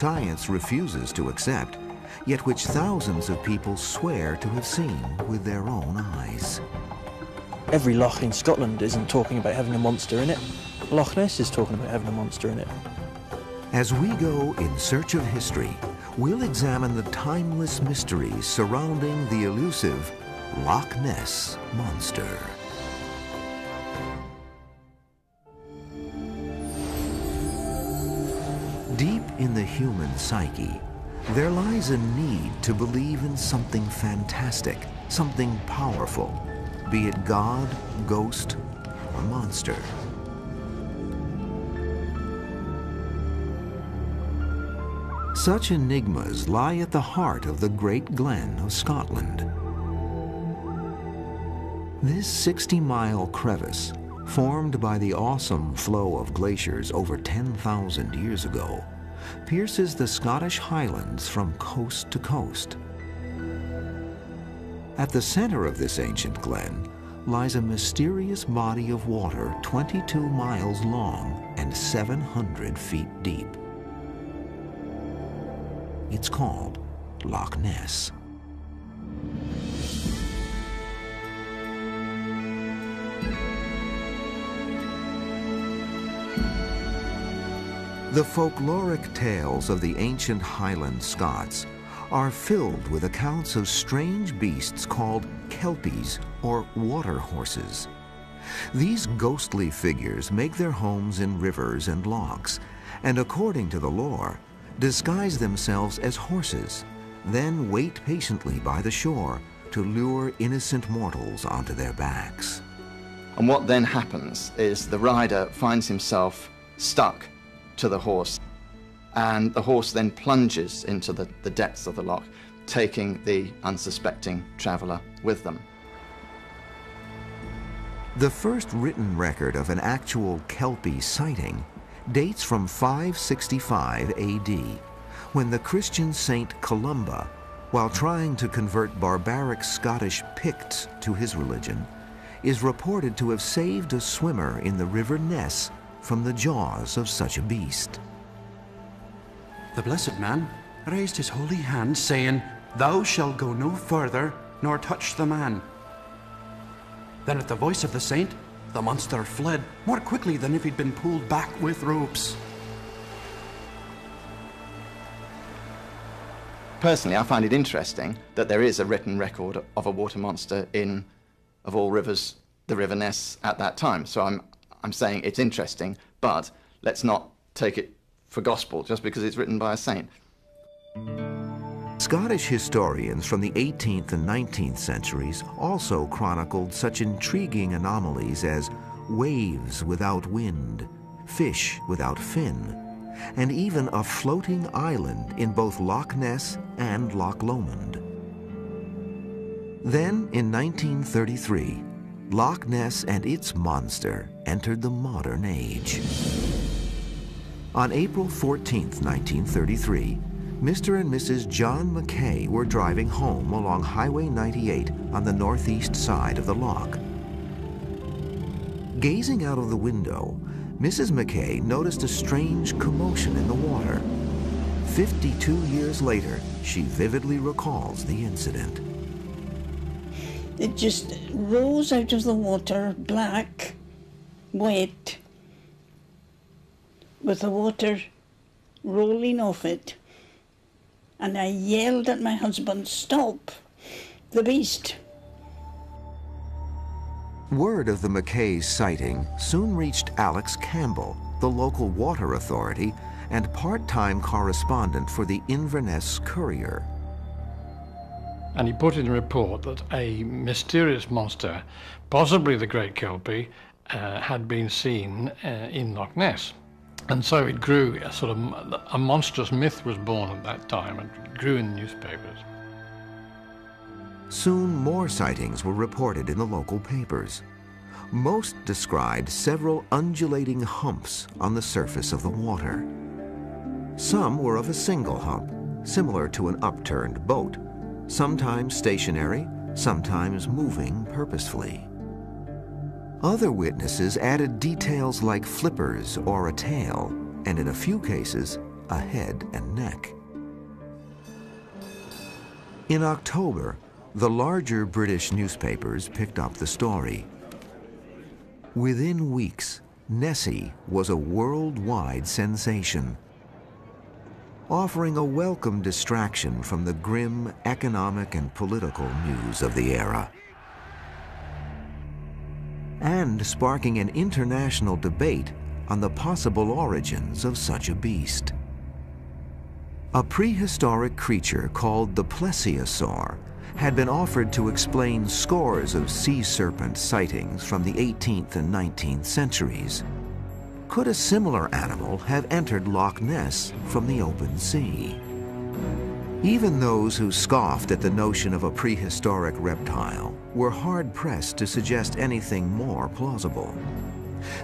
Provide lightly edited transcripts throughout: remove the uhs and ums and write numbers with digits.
science refuses to accept, yet which thousands of people swear to have seen with their own eyes. Every loch in Scotland isn't talking about having a monster in it. Loch Ness is talking about having a monster in it. As we go in search of history, we'll examine the timeless mysteries surrounding the elusive Loch Ness Monster. Deep in the human psyche, there lies a need to believe in something fantastic, something powerful, be it God, ghost, or monster. Such enigmas lie at the heart of the Great Glen of Scotland. This 60-mile crevice, formed by the awesome flow of glaciers over 10,000 years ago, pierces the Scottish Highlands from coast to coast. At the center of this ancient glen lies a mysterious body of water 22 miles long and 700 feet deep. It's called Loch Ness. The folkloric tales of the ancient Highland Scots are filled with accounts of strange beasts called kelpies or water horses. These ghostly figures make their homes in rivers and lochs, and according to the lore, disguise themselves as horses, then wait patiently by the shore to lure innocent mortals onto their backs. And what then happens is the rider finds himself stuck to the horse, and the horse then plunges into the depths of the loch, taking the unsuspecting traveller with them. The first written record of an actual kelpie sighting dates from 565 AD, when the Christian saint Columba, while trying to convert barbaric Scottish Picts to his religion, is reported to have saved a swimmer in the river Ness from the jaws of such a beast. The blessed man raised his holy hand, saying, "Thou shalt go no further, nor touch the man." Then at the voice of the saint, the monster fled more quickly than if he'd been pulled back with ropes. Personally, I find it interesting that there is a written record of a water monster in, of all rivers, the River Ness at that time. So I'm saying it's interesting, but let's not take it for gospel just because it's written by a saint. Scottish historians from the 18th and 19th centuries also chronicled such intriguing anomalies as waves without wind, fish without fin, and even a floating island in both Loch Ness and Loch Lomond. Then, in 1933, Loch Ness and its monster entered the modern age. On April 14, 1933, Mr. and Mrs. John Mackay were driving home along Highway 98 on the northeast side of the loch. Gazing out of the window, Mrs. Mackay noticed a strange commotion in the water. 52 years later, she vividly recalls the incident. It just rose out of the water, black, wet, with the water rolling off it. And I yelled at my husband, "Stop the beast." Word of the Mackays' sighting soon reached Alex Campbell, the local water authority and part-time correspondent for the Inverness Courier. And he put in a report that a mysterious monster, possibly the Great Kelpie, had been seen in Loch Ness. And so it grew, a monstrous myth was born at that time, and it grew in the newspapers. Soon more sightings were reported in the local papers. Most described several undulating humps on the surface of the water. Some were of a single hump, similar to an upturned boat, sometimes stationary, sometimes moving purposefully. Other witnesses added details like flippers or a tail, and in a few cases, a head and neck. In October, the larger British newspapers picked up the story. Within weeks, Nessie was a worldwide sensation, offering a welcome distraction from the grim economic and political news of the era, and sparking an international debate on the possible origins of such a beast. A prehistoric creature called the plesiosaur had been offered to explain scores of sea serpent sightings from the 18th and 19th centuries. Could a similar animal have entered Loch Ness from the open sea? Even those who scoffed at the notion of a prehistoric reptile were hard-pressed to suggest anything more plausible.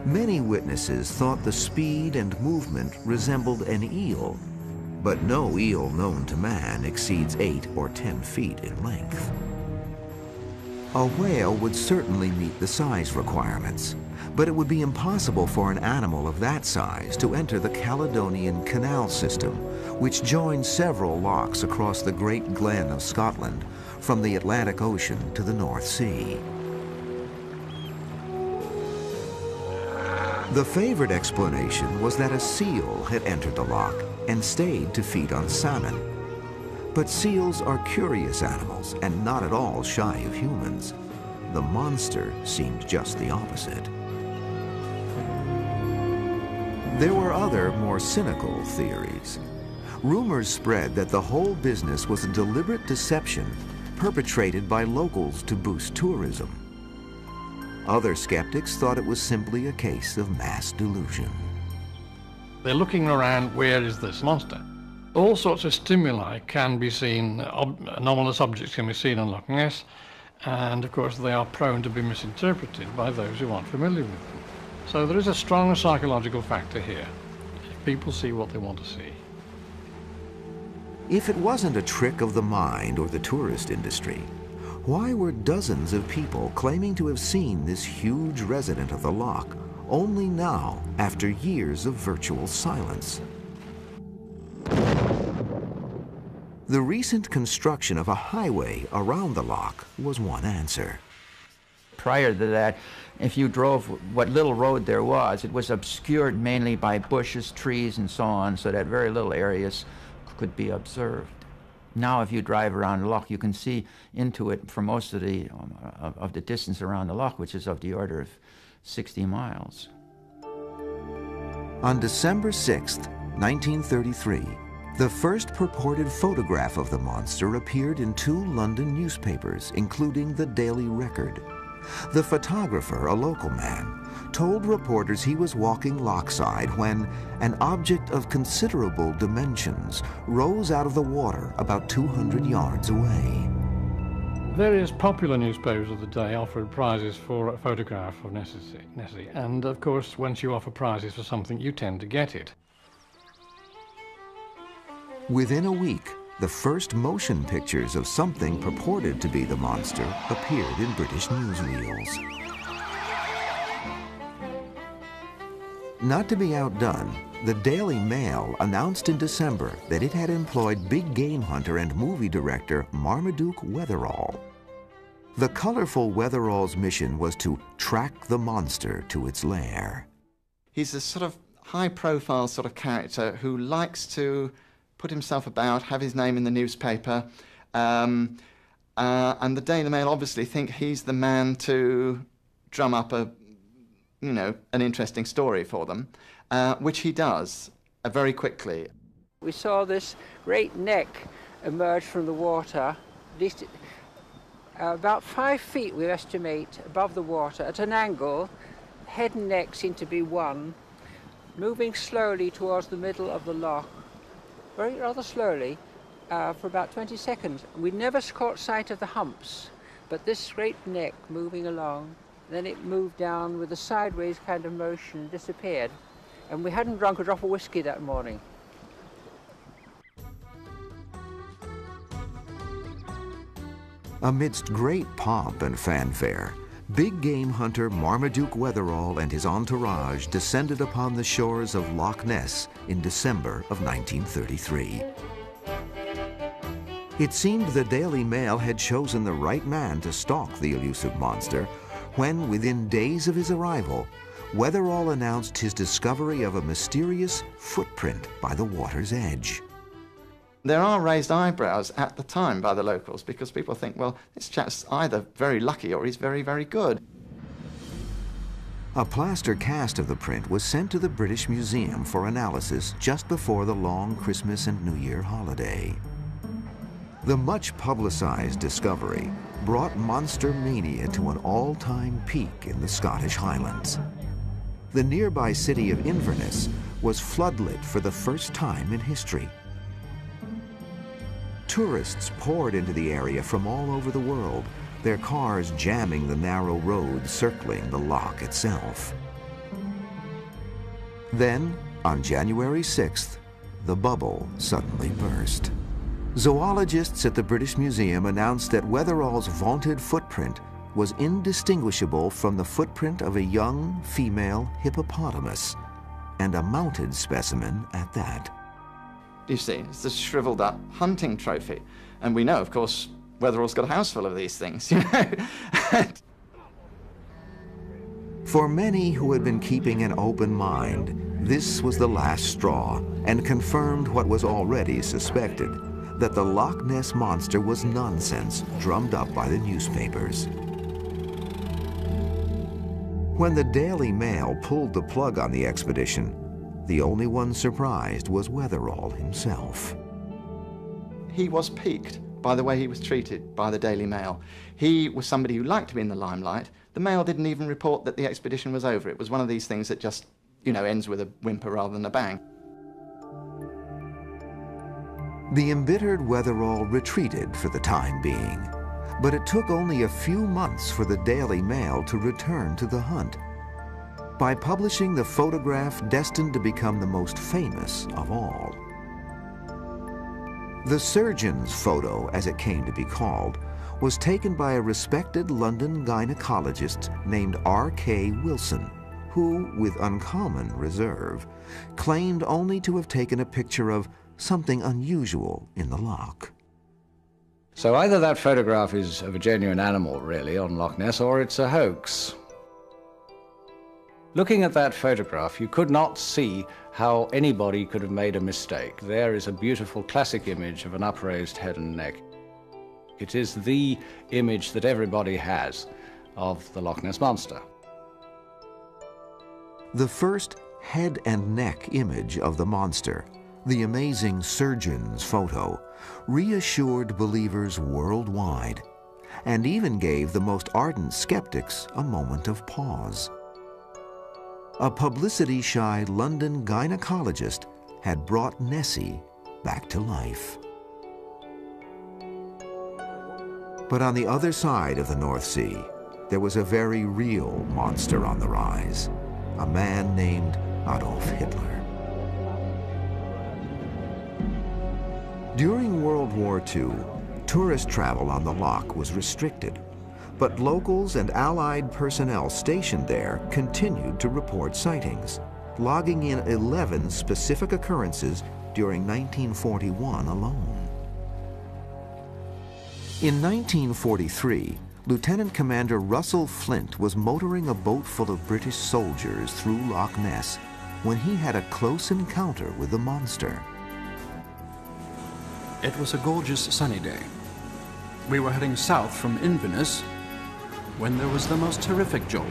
Many witnesses thought the speed and movement resembled an eel, but no eel known to man exceeds 8 or 10 feet in length. A whale would certainly meet the size requirements, but it would be impossible for an animal of that size to enter the Caledonian Canal system, which joins several lochs across the Great Glen of Scotland from the Atlantic Ocean to the North Sea. The favored explanation was that a seal had entered the loch and stayed to feed on salmon. But seals are curious animals and not at all shy of humans. The monster seemed just the opposite. There were other, more cynical theories. Rumors spread that the whole business was a deliberate deception perpetrated by locals to boost tourism. Other skeptics thought it was simply a case of mass delusion. They're looking around, where is this monster? All sorts of stimuli can be seen, anomalous objects can be seen on Loch Ness, and of course they are prone to be misinterpreted by those who aren't familiar with them. So there is a strong psychological factor here. People see what they want to see. If it wasn't a trick of the mind or the tourist industry, why were dozens of people claiming to have seen this huge resident of the loch only now after years of virtual silence? The recent construction of a highway around the loch was one answer. Prior to that, if you drove what little road there was, it was obscured mainly by bushes, trees, and so on, so that very little areas could be observed. Now, if you drive around the loch, you can see into it for most of the distance around the loch, which is of the order of 60 miles. On December 6th, 1933, the first purported photograph of the monster appeared in 2 London newspapers, including the Daily Record. The photographer, a local man, told reporters he was walking lochside when an object of considerable dimensions rose out of the water about 200 yards away. Various popular newspapers of the day offered prizes for a photograph of Nessie, and of course once you offer prizes for something you tend to get it. Within a week, the first motion pictures of something purported to be the monster appeared in British newsreels. Not to be outdone, the Daily Mail announced in December that it had employed big game hunter and movie director Marmaduke Wetherall. The colorful Wetherall's mission was to track the monster to its lair. He's a sort of high-profile sort of character who likes to put himself about, have his name in the newspaper, and the Daily Mail obviously think he's the man to drum up an interesting story for them, which he does very quickly. We saw this great neck emerge from the water, at least about 5 feet, we estimate, above the water, at an angle. Head and neck seemed to be one, moving slowly towards the middle of the loch, rather slowly, for about 20 seconds. We never caught sight of the humps, but this great neck moving along, then it moved down with a sideways kind of motion and disappeared. And we hadn't drunk a drop of whiskey that morning. Amidst great pomp and fanfare, big game hunter Marmaduke Wetherall and his entourage descended upon the shores of Loch Ness in December of 1933. It seemed the Daily Mail had chosen the right man to stalk the elusive monster when, within days of his arrival, Wetherall announced his discovery of a mysterious footprint by the water's edge. There are raised eyebrows at the time by the locals because people think, well, this chap's either very lucky or he's very, very good. A plaster cast of the print was sent to the British Museum for analysis just before the long Christmas and New Year holiday. The much publicized discovery brought monster mania to an all-time peak in the Scottish Highlands. The nearby city of Inverness was floodlit for the first time in history. Tourists poured into the area from all over the world, their cars jamming the narrow road circling the loch itself. Then, on January 6th, the bubble suddenly burst. Zoologists at the British Museum announced that Wetherall's vaunted footprint was indistinguishable from the footprint of a young female hippopotamus, and a mounted specimen at that. You see, it's a shriveled up hunting trophy. And we know, of course, Wetherall's got a house full of these things, you know. For many who had been keeping an open mind, this was the last straw and confirmed what was already suspected, that the Loch Ness monster was nonsense drummed up by the newspapers. When the Daily Mail pulled the plug on the expedition, the only one surprised was Wetherall himself. He was piqued by the way he was treated by the Daily Mail. He was somebody who liked to be in the limelight. The Mail didn't even report that the expedition was over. It was one of these things that just, you know, ends with a whimper rather than a bang. The embittered Wetherall retreated for the time being, but it took only a few months for the Daily Mail to return to the hunt. By publishing the photograph destined to become the most famous of all. The surgeon's photo, as it came to be called, was taken by a respected London gynecologist named R.K. Wilson, who, with uncommon reserve, claimed only to have taken a picture of something unusual in the loch. So either that photograph is of a genuine animal, really, on Loch Ness, or it's a hoax. Looking at that photograph, you could not see how anybody could have made a mistake. There is a beautiful classic image of an upraised head and neck. It is the image that everybody has of the Loch Ness Monster. The first head and neck image of the monster, the amazing surgeon's photo, reassured believers worldwide, and even gave the most ardent skeptics a moment of pause. A publicity-shy London gynecologist had brought Nessie back to life. But on the other side of the North Sea, there was a very real monster on the rise, a man named Adolf Hitler. During World War II, tourist travel on the Loch was restricted, but locals and Allied personnel stationed there continued to report sightings, logging in 11 specific occurrences during 1941 alone. In 1943, Lieutenant Commander Russell Flint was motoring a boat full of British soldiers through Loch Ness when he had a close encounter with the monster. It was a gorgeous sunny day. We were heading south from Inverness when there was the most terrific jolt.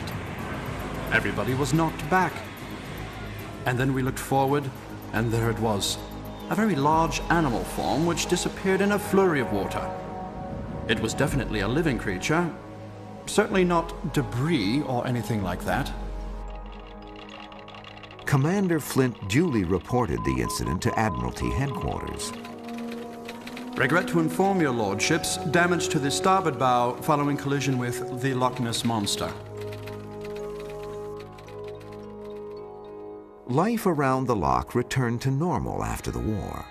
Everybody was knocked back. And then we looked forward, and there it was, a very large animal form which disappeared in a flurry of water. It was definitely a living creature, certainly not debris or anything like that. Commander Flint duly reported the incident to Admiralty headquarters. Regret to inform your lordships, damage to the starboard bow following collision with the Loch Ness Monster. Life around the loch returned to normal after the war.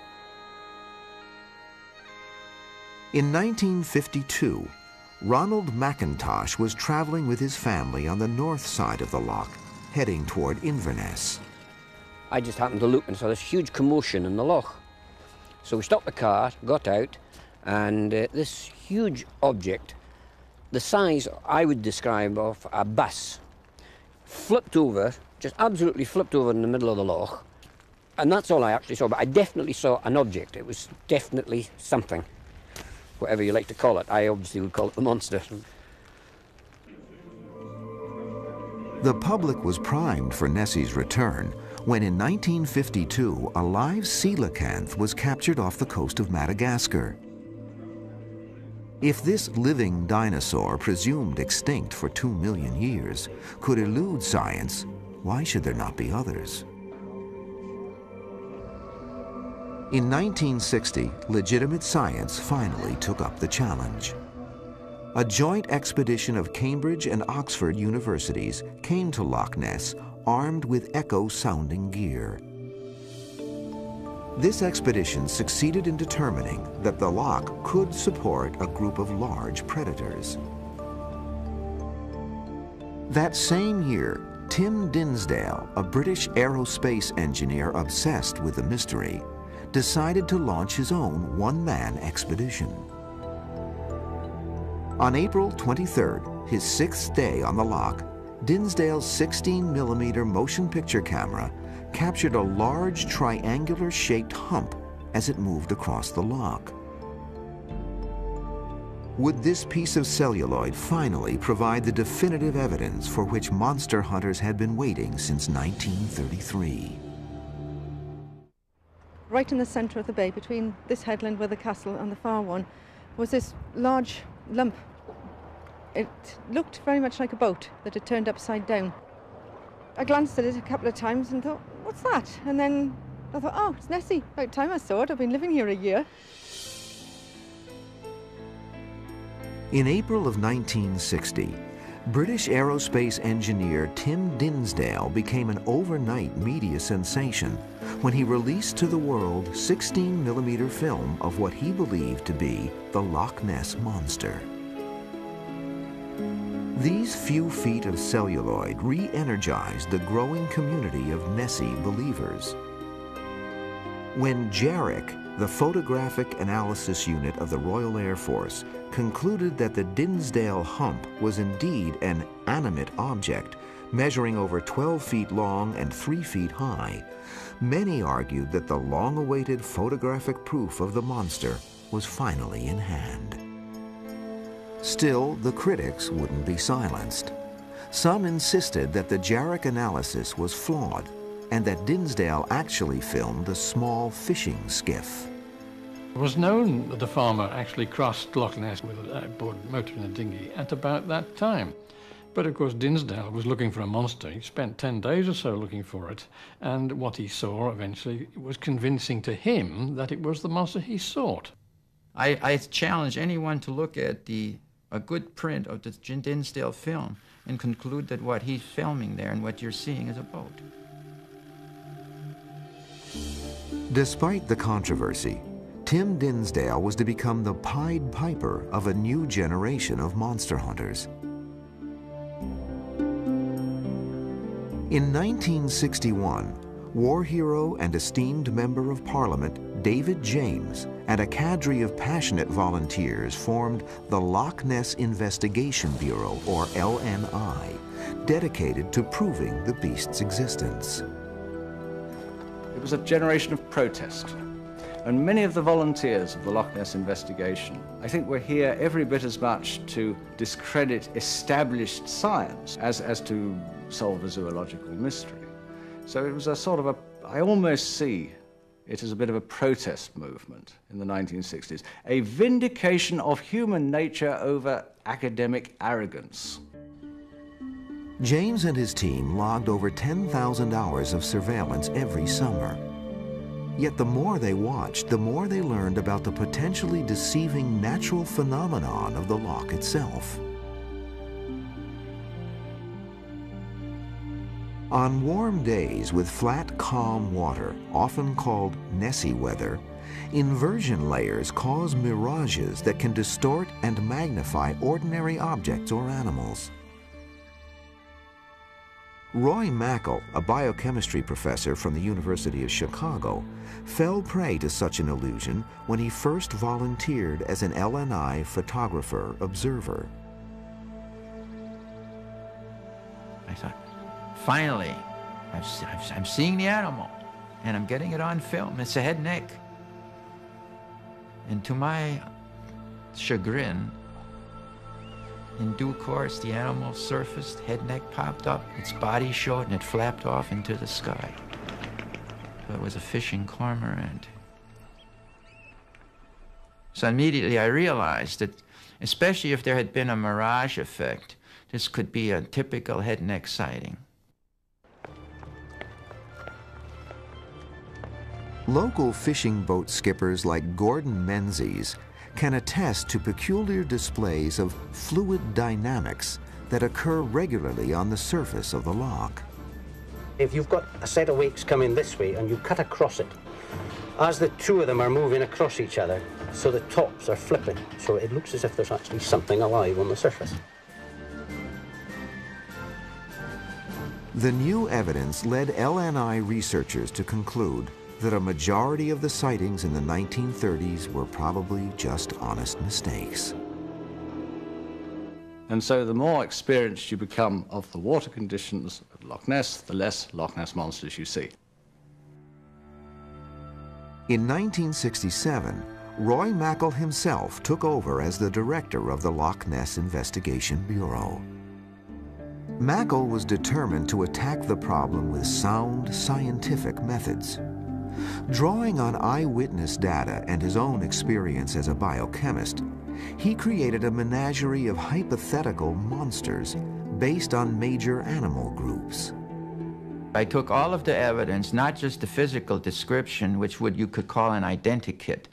In 1952, Ronald McIntosh was traveling with his family on the north side of the loch, heading toward Inverness. I just happened to look and saw this huge commotion in the loch. So we stopped the car, got out, and this huge object, the size I would describe of a bus, flipped over, just absolutely flipped over in the middle of the loch. And that's all I actually saw, but I definitely saw an object. It was definitely something, whatever you like to call it. I obviously would call it the monster. The public was primed for Nessie's return when in 1952 a live coelacanth was captured off the coast of Madagascar. If this living dinosaur, presumed extinct for 2 million years, could elude science, why should there not be others? In 1960, legitimate science finally took up the challenge. A joint expedition of Cambridge and Oxford universities came to Loch Ness armed with echo-sounding gear. This expedition succeeded in determining that the loch could support a group of large predators. That same year, Tim Dinsdale, a British aerospace engineer obsessed with the mystery, decided to launch his own one-man expedition. On April 23rd, his 6th day on the loch, Dinsdale's 16mm motion picture camera captured a large triangular-shaped hump as it moved across the loch. Would this piece of celluloid finally provide the definitive evidence for which monster hunters had been waiting since 1933? Right in the centre of the bay, between this headland where the castle and the far one, was this large lump. It looked very much like a boat that had turned upside down. I glanced at it a couple of times and thought, what's that? And then I thought, oh, it's Nessie. About time I saw it. I've been living here a year. In April of 1960, British aerospace engineer Tim Dinsdale became an overnight media sensation when he released to the world 16mm film of what he believed to be the Loch Ness Monster. These few feet of celluloid re-energized the growing community of Nessie believers. When JARIC, the Photographic Analysis Unit of the Royal Air Force, concluded that the Dinsdale hump was indeed an animate object, measuring over 12 feet long and 3 feet high, many argued that the long-awaited photographic proof of the monster was finally in hand. Still, the critics wouldn't be silenced. Some insisted that the JARIC analysis was flawed and that Dinsdale actually filmed a small fishing skiff. It was known that the farmer actually crossed Loch Ness with a outboard motor in a dinghy at about that time. But of course Dinsdale was looking for a monster. He spent 10 days or so looking for it, and what he saw eventually was convincing to him that it was the monster he sought. I challenge anyone to look at a good print of the Dinsdale film and conclude that what he's filming there and what you're seeing is a boat. Despite the controversy, Tim Dinsdale was to become the Pied Piper of a new generation of monster hunters. In 1961, war hero and esteemed member of Parliament David James and a cadre of passionate volunteers formed the Loch Ness Investigation Bureau, or LNI, dedicated to proving the beast's existence. It was a generation of protest. And many of the volunteers of the Loch Ness investigation, I think, were here every bit as much to discredit established science as to solve a zoological mystery. So it was a sort of I almost see it as a bit of a protest movement in the 1960s, a vindication of human nature over academic arrogance. James and his team logged over 10,000 hours of surveillance every summer. Yet the more they watched, the more they learned about the potentially deceiving natural phenomenon of the loch itself. On warm days with flat, calm water, often called Nessie weather, Inversion layers cause mirages that can distort and magnify ordinary objects or animals. Roy Mackal, a biochemistry professor from the University of Chicago, fell prey to such an illusion when he first volunteered as an LNI photographer observer. I thought, finally, I'm seeing the animal, and I'm getting it on film. It's a head neck. And to my chagrin, in due course, the animal surfaced, head neck popped up, its body showed, and it flapped off into the sky. So it was a fishing cormorant. So immediately I realized that, especially if there had been a mirage effect, this could be a typical head neck sighting. Local fishing boat skippers like Gordon Menzies can attest to peculiar displays of fluid dynamics that occur regularly on the surface of the loch. If you've got a set of wakes coming this way and you cut across it, as the two of them are moving across each other, so the tops are flipping, so it looks as if there's actually something alive on the surface. The new evidence led LNI researchers to conclude that a majority of the sightings in the 1930s were probably just honest mistakes. And so the more experienced you become of the water conditions of Loch Ness, the less Loch Ness monsters you see. In 1967, Roy Mackal himself took over as the director of the Loch Ness Investigation Bureau. Mackal was determined to attack the problem with sound, scientific methods. Drawing on eyewitness data and his own experience as a biochemist, he created a menagerie of hypothetical monsters based on major animal groups. I took all of the evidence, not just the physical description, which you could call an identikit,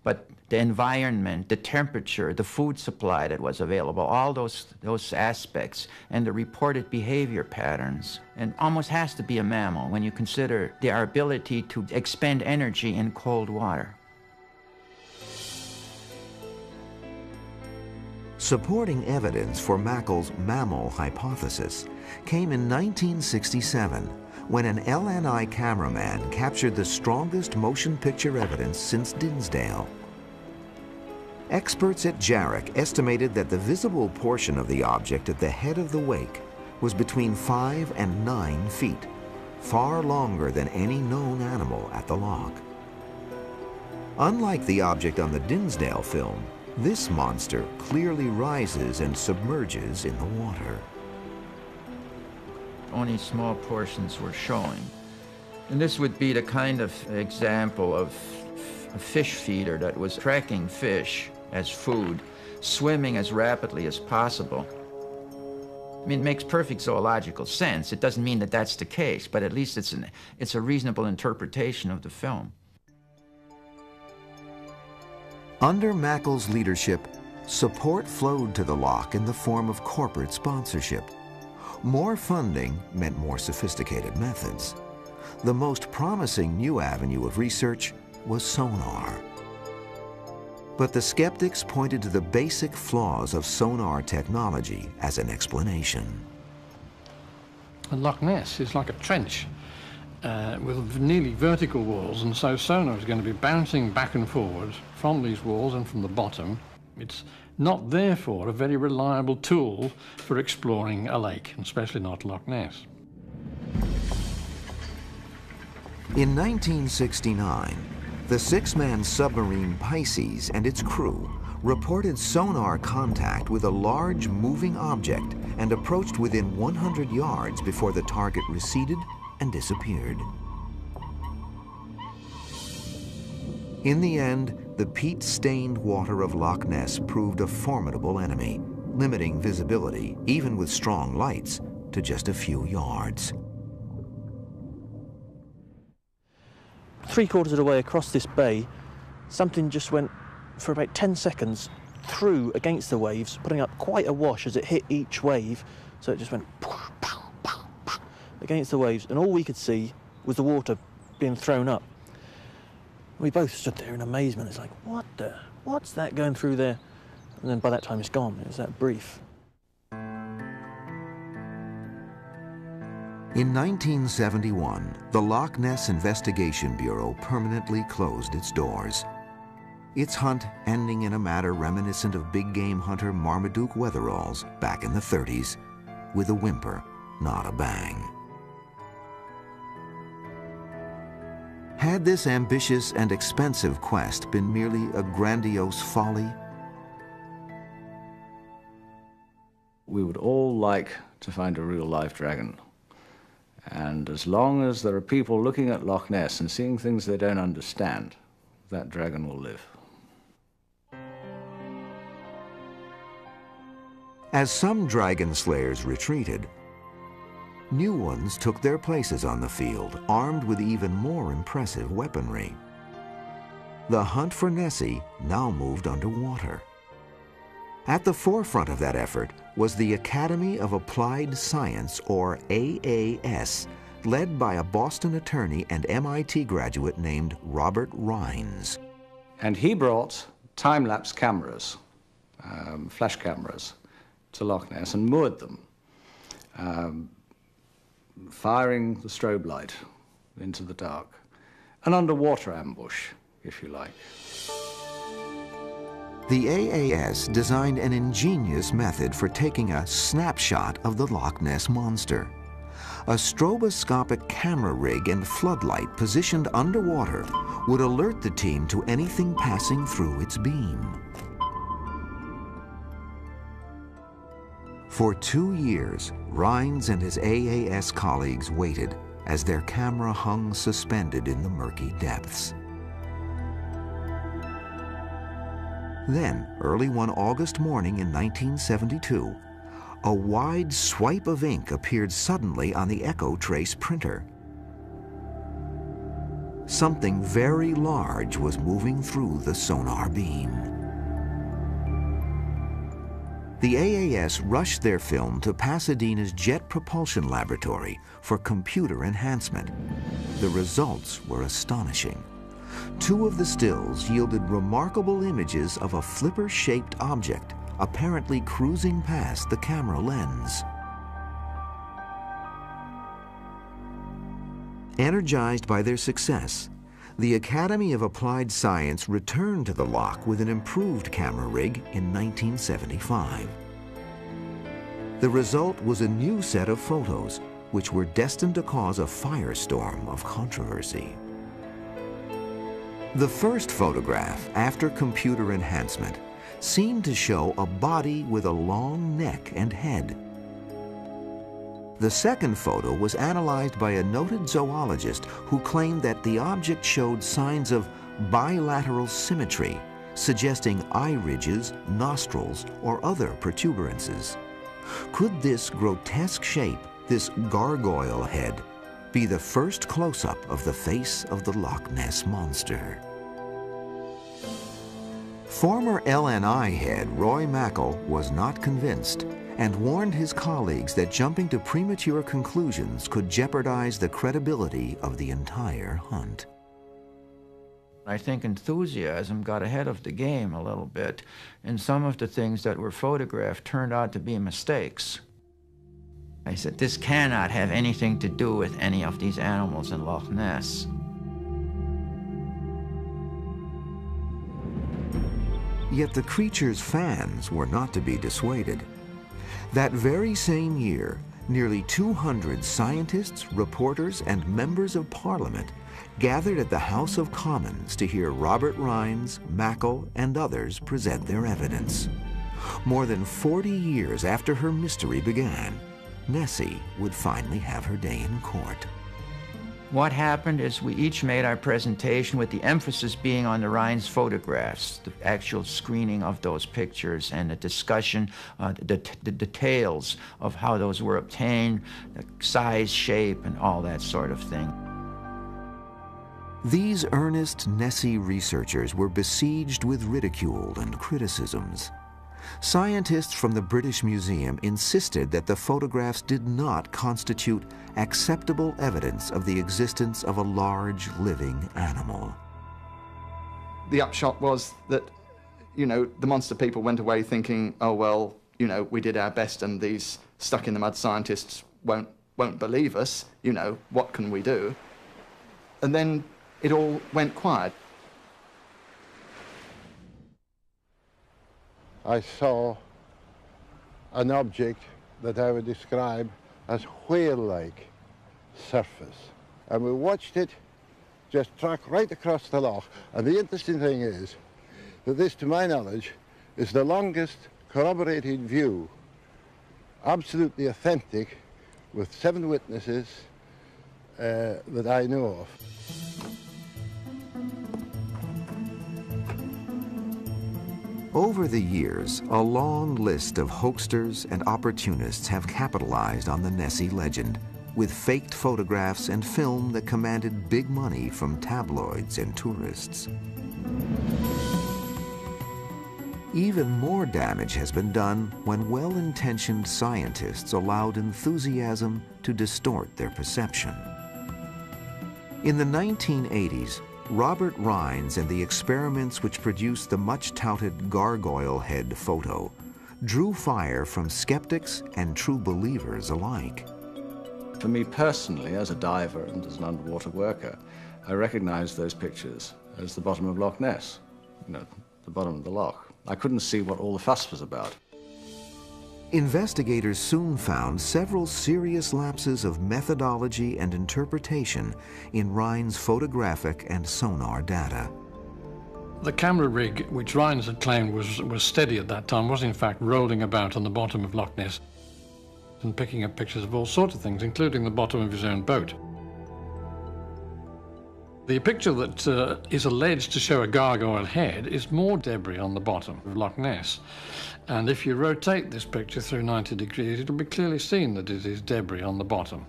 but the environment, the temperature, the food supply that was available, all those aspects, and the reported behavior patterns. And almost has to be a mammal when you consider our ability to expend energy in cold water. Supporting evidence for Mackal's mammal hypothesis came in 1967 when an LNI cameraman captured the strongest motion picture evidence since Dinsdale. Experts at Jarek estimated that the visible portion of the object at the head of the wake was between 5 and 9 feet, far longer than any known animal at the loch. Unlike the object on the Dinsdale film, this monster clearly rises and submerges in the water. Only small portions were showing. And this would be the kind of example of a fish feeder that was tracking fish as food, swimming as rapidly as possible. I mean, it makes perfect zoological sense. It doesn't mean that that's the case, but at least it's a reasonable interpretation of the film. Under Mackal's leadership, support flowed to the loch in the form of corporate sponsorship. More funding meant more sophisticated methods. The most promising new avenue of research was sonar. But the skeptics pointed to the basic flaws of sonar technology as an explanation. And Loch Ness is like a trench with nearly vertical walls, and so sonar is going to be bouncing back and forward from these walls and from the bottom. It's not therefore a very reliable tool for exploring a lake, and especially not Loch Ness. In 1969, the 6-man submarine Pisces and its crew reported sonar contact with a large moving object and approached within 100 yards before the target receded and disappeared. In the end, the peat-stained water of Loch Ness proved a formidable enemy, limiting visibility, even with strong lights, to just a few yards. 3/4 of the way across this bay, something just went for about 10 seconds through against the waves, putting up quite a wash as it hit each wave. So it just went against the waves, and all we could see was the water being thrown up. We both stood there in amazement. It's like, what's that going through there? And then by that time it's gone. It was that brief. In 1971, the Loch Ness Investigation Bureau permanently closed its doors. Its hunt ending in a matter reminiscent of big game hunter Marmaduke Wetherall's back in the 30s, with a whimper, not a bang. Had this ambitious and expensive quest been merely a grandiose folly? We would all like to find a real live dragon. And as long as there are people looking at Loch Ness and seeing things they don't understand, that dragon will live. As some dragon slayers retreated, new ones took their places on the field, armed with even more impressive weaponry. The hunt for Nessie now moved underwater. At the forefront of that effort was the Academy of Applied Science, or AAS, led by a Boston attorney and MIT graduate named Robert Rines. And he brought time-lapse cameras, flash cameras, to Loch Ness and moored them, firing the strobe light into the dark. An underwater ambush, if you like. The AAS designed an ingenious method for taking a snapshot of the Loch Ness monster. A stroboscopic camera rig and floodlight positioned underwater would alert the team to anything passing through its beam. For 2 years, Rines and his AAS colleagues waited as their camera hung suspended in the murky depths. Then, early one August morning in 1972, a wide swipe of ink appeared suddenly on the Echo Trace printer. Something very large was moving through the sonar beam. The AAS rushed their film to Pasadena's Jet Propulsion Laboratory for computer enhancement. The results were astonishing. 2 of the stills yielded remarkable images of a flipper-shaped object, apparently cruising past the camera lens. Energized by their success, the Academy of Applied Science returned to the Loch with an improved camera rig in 1975. The result was a new set of photos, which were destined to cause a firestorm of controversy. The first photograph, after computer enhancement, seemed to show a body with a long neck and head. The second photo was analyzed by a noted zoologist who claimed that the object showed signs of bilateral symmetry, suggesting eye ridges, nostrils, or other protuberances. Could this grotesque shape, this gargoyle head, be the first close-up of the face of the Loch Ness monster? Former LNI head Roy Mackal was not convinced and warned his colleagues that jumping to premature conclusions could jeopardize the credibility of the entire hunt. I think enthusiasm got ahead of the game a little bit, and some of the things that were photographed turned out to be mistakes. I said, this cannot have anything to do with any of these animals in Loch Ness. Yet the creature's fans were not to be dissuaded. That very same year, nearly 200 scientists, reporters, and members of Parliament gathered at the House of Commons to hear Robert Rines, Mackal, and others present their evidence. More than 40 years after her mystery began, Nessie would finally have her day in court. What happened is we each made our presentation with the emphasis being on the Rines photographs, the actual screening of those pictures and the discussion, the details of how those were obtained, the size, shape, and all that sort of thing. These earnest Nessie researchers were besieged with ridicule and criticisms. Scientists from the British Museum insisted that the photographs did not constitute acceptable evidence of the existence of a large living animal. the upshot was that, you know, the monster people went away thinking, oh, well, you know, we did our best and these stuck-in-the-mud scientists won't believe us, you know, what can we do? And then it all went quiet. I saw an object that I would describe as whale-like surface. And we watched it just track right across the loch. And the interesting thing is that this, to my knowledge, is the longest corroborated view, absolutely authentic, with 7 witnesses that I know of. Over the years, a long list of hoaxers and opportunists have capitalized on the Nessie legend, with faked photographs and film that commanded big money from tabloids and tourists. Even more damage has been done when well-intentioned scientists allowed enthusiasm to distort their perception. In the 1980s, Robert Rines and the experiments which produced the much-touted gargoyle head photo drew fire from skeptics and true believers alike. For me personally, as a diver and as an underwater worker, I recognized those pictures as the bottom of Loch Ness, you know, the bottom of the loch. I couldn't see what all the fuss was about. Investigators soon found several serious lapses of methodology and interpretation in Rines' photographic and sonar data. The camera rig, which Rines had claimed was steady at that time, was in fact rolling about on the bottom of Loch Ness and picking up pictures of all sorts of things, including the bottom of his own boat. The picture that is alleged to show a gargoyle head is more debris on the bottom of Loch Ness. And if you rotate this picture through 90 degrees, it'll be clearly seen that it is debris on the bottom.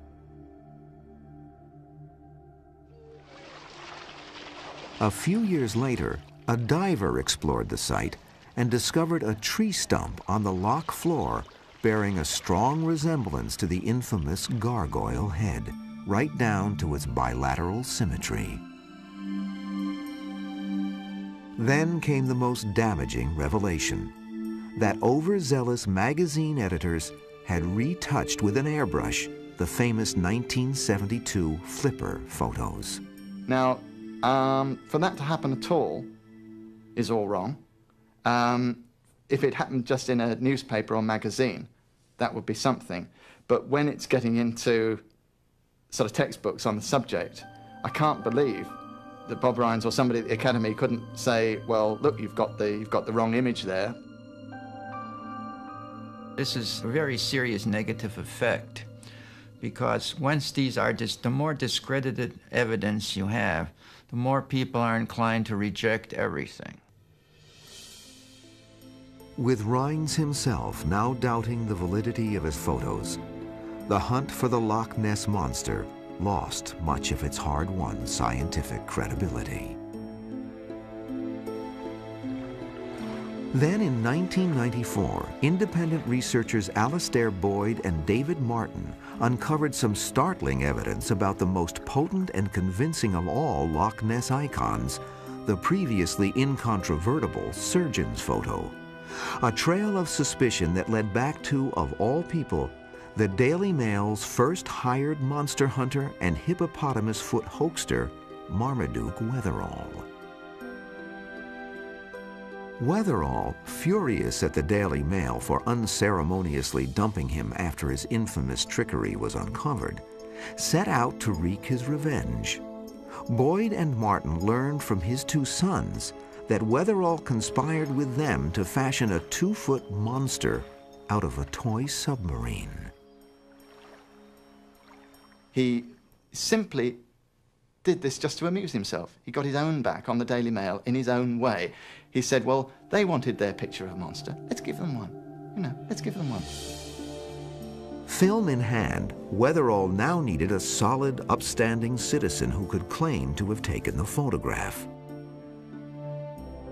A few years later, a diver explored the site and discovered a tree stump on the loch floor bearing a strong resemblance to the infamous gargoyle head, right down to its bilateral symmetry. Then came the most damaging revelation, that overzealous magazine editors had retouched with an airbrush the famous 1972 Flipper photos. Now, for that to happen at all is all wrong. If it happened just in a newspaper or magazine, that would be something. But when it's getting into sort of textbooks on the subject, I can't believe that Bob Rines or somebody at the Academy couldn't say, well, look, you've got the wrong image there. This is a very serious negative effect, because once these are the more discredited evidence you have, the more people are inclined to reject everything. With Rines himself now doubting the validity of his photos, the hunt for the Loch Ness Monster lost much of its hard-won scientific credibility. Then in 1994, independent researchers Alastair Boyd and David Martin uncovered some startling evidence about the most potent and convincing of all Loch Ness icons, the previously incontrovertible surgeon's photo. A trail of suspicion that led back to, of all people, the Daily Mail's first hired monster hunter and hippopotamus foot hoaxer, Marmaduke Wetherall. Wetherall, furious at the Daily Mail for unceremoniously dumping him after his infamous trickery was uncovered, set out to wreak his revenge. Boyd and Martin learned from his 2 sons that Wetherall conspired with them to fashion a 2-foot monster out of a toy submarine. He simply did this just to amuse himself. He got his own back on the Daily Mail in his own way. He said, well, they wanted their picture of a monster. Let's give them one. You know, let's give them one. Film in hand, Wetherall now needed a solid, upstanding citizen who could claim to have taken the photograph.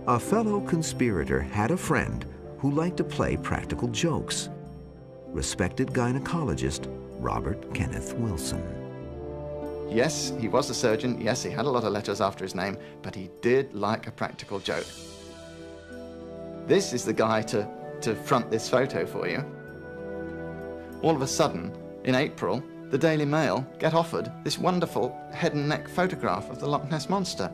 A fellow conspirator had a friend who liked to play practical jokes. Respected gynecologist Robert Kenneth Wilson. Yes, he was a surgeon. Yes, he had a lot of letters after his name, but he did like a practical joke. This is the guy to front this photo for you. All of a sudden, in April, the Daily Mail get offered this wonderful head and neck photograph of the Loch Ness Monster,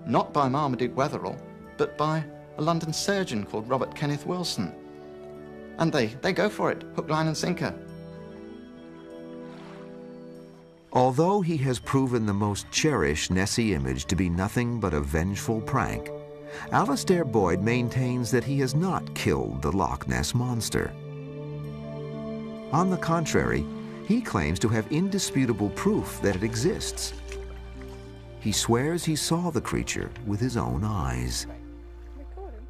not by Marmaduke Wetherell, but by a London surgeon called Robert Kenneth Wilson. And they go for it, hook, line and sinker. Although he has proven the most cherished Nessie image to be nothing but a vengeful prank, Alastair Boyd maintains that he has not killed the Loch Ness Monster. On the contrary, he claims to have indisputable proof that it exists. He swears he saw the creature with his own eyes.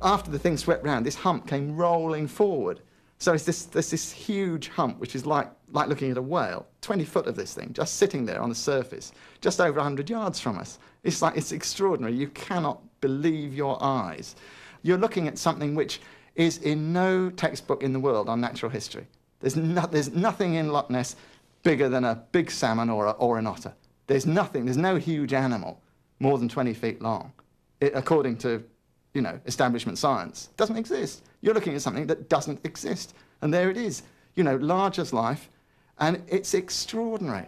After the thing swept round, this hump came rolling forward. So there's this huge hump, which is like looking at a whale, 20 foot of this thing, just sitting there on the surface, just over 100 yards from us. It's extraordinary. You cannot believe your eyes. You're looking at something which is in no textbook in the world on natural history. There's nothing in Loch Ness bigger than a big salmon or an otter. There's no huge animal more than 20 feet long, according to, establishment science. It doesn't exist. You're looking at something that doesn't exist. And there it is, large as life, and it's extraordinary.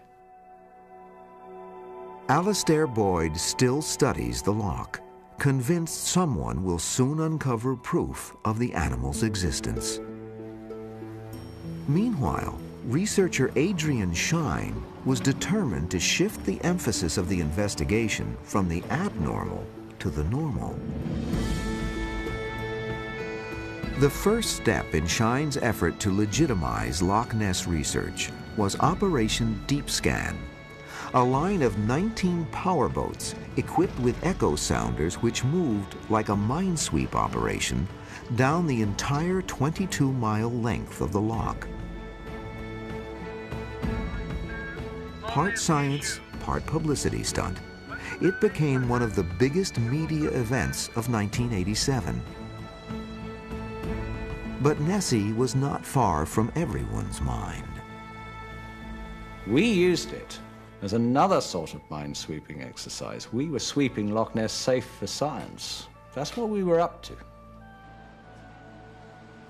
Alastair Boyd still studies the loch, convinced someone will soon uncover proof of the animal's existence. Meanwhile, researcher Adrian Shine was determined to shift the emphasis of the investigation from the abnormal to the normal. The first step in Shine's effort to legitimize Loch Ness research was Operation Deep Scan, a line of 19 powerboats equipped with echo sounders which moved like a minesweep operation down the entire 22-mile length of the loch. Part science, part publicity stunt, it became one of the biggest media events of 1987. But Nessie was not far from everyone's mind. We used it as another sort of mine-sweeping exercise. We were sweeping Loch Ness safe for science. That's what we were up to.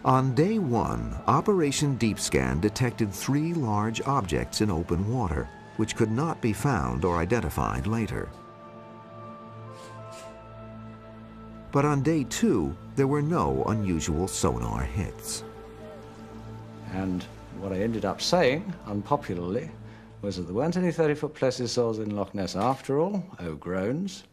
On day one, Operation Deep Scan detected 3 large objects in open water, which could not be found or identified later. But on day 2, there were no unusual sonar hits. And what I ended up saying, unpopularly, was that there weren't any 30-foot plesiosaurs in Loch Ness after all, oh groans,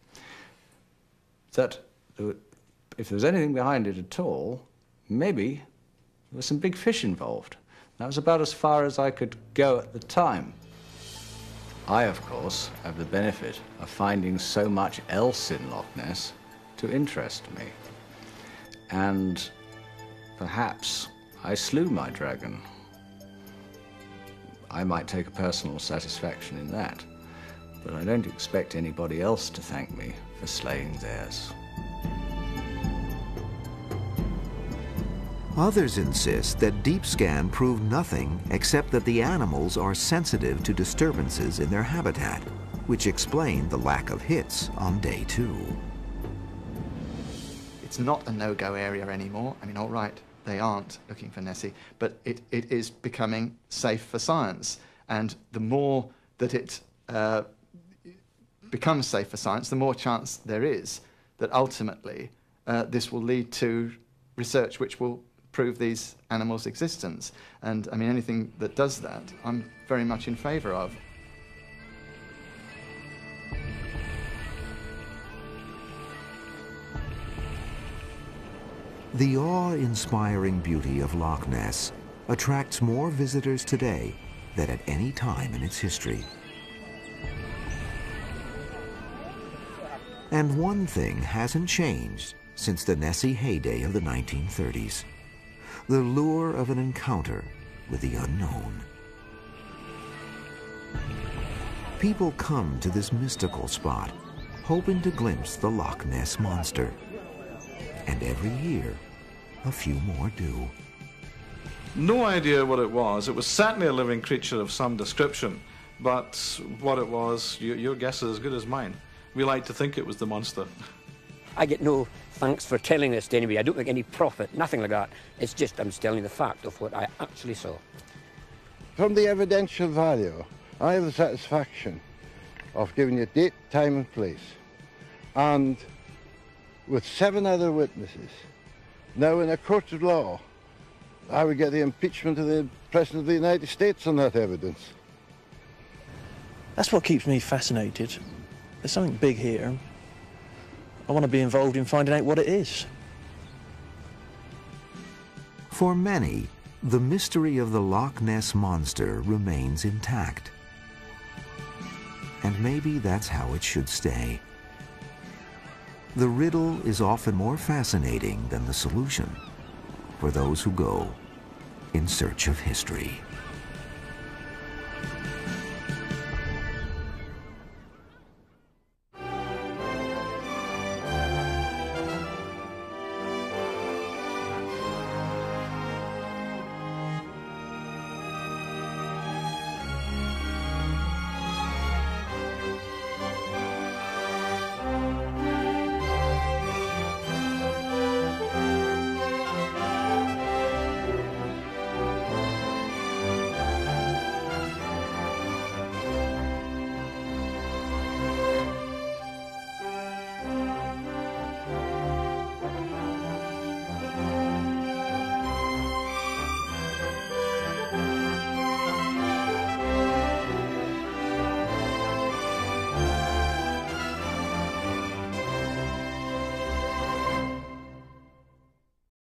that if there was anything behind it at all, maybe there were some big fish involved. That was about as far as I could go at the time. I, of course, have the benefit of finding so much else in Loch Ness to interest me. And perhaps I slew my dragon. I might take a personal satisfaction in that, but I don't expect anybody else to thank me for slaying theirs. Others insist that Deep Scan proved nothing except that the animals are sensitive to disturbances in their habitat, which explained the lack of hits on day 2. It's not a no-go area anymore. I mean, all right, they aren't looking for Nessie, but it is becoming safe for science. And the more that it becomes safe for science, the more chance there is that ultimately this will lead to research which will prove these animals' existence. And I mean, anything that does that, I'm very much in favour of. The awe-inspiring beauty of Loch Ness attracts more visitors today than at any time in its history. And one thing hasn't changed since the Nessie heyday of the 1930s: the lure of an encounter with the unknown. People come to this mystical spot hoping to glimpse the Loch Ness Monster. And every year, a few more do. No idea what it was. It was certainly a living creature of some description, But what it was, your guess is as good as mine. We like to think it was the monster. I get no thanks for telling this to anybody. I don't make any profit, nothing like that. It's just I'm just telling the fact of what I actually saw. From the evidential value, I have the satisfaction of giving you date, time and place. And with 7 other witnesses, now in a court of law, I would get the impeachment of the President of the United States on that evidence. That's what keeps me fascinated. There's something big here. I want to be involved in finding out what it is. For many, the mystery of the Loch Ness Monster remains intact. And maybe that's how it should stay. The riddle is often more fascinating than the solution for those who go in search of history.